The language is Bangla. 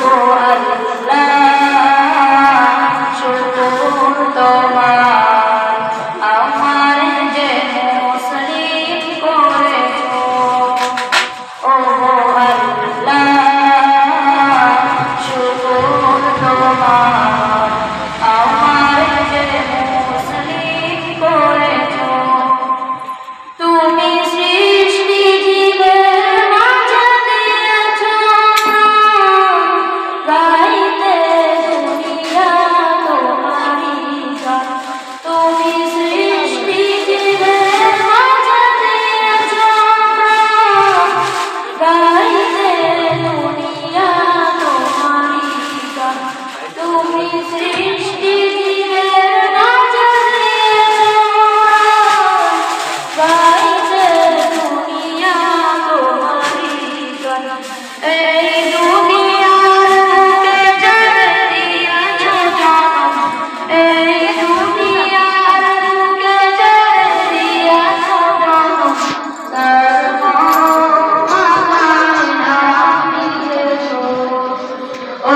গো আল্লাহ শুকর তোমার, আমার যে মুসলিম করেছো। ও গো আল্লাহ শুকর তোমার, আমার যে মুসলিম করেছো। তুমি সৃষ্টি জীবের মাঝে দিয়েছো গাইতে দুনিয়া তোমারই গান। তুমি সৃষ্টি জীবের মাঝে দিয়েছো গাইতে দুনিয়া তোমারই গান। তুমি সৃষ্টি জীবের মাঝে দিয়েছো গাইতে দুনিয়া তোমারই গান। এই দুনিয়ার বুকে ছেড়ে দিয়েছো জনম, এই দুনিয়ার বুকে ছেড়ে দিয়েছো জনম, তারপর আমায় না দিয়েছো। ও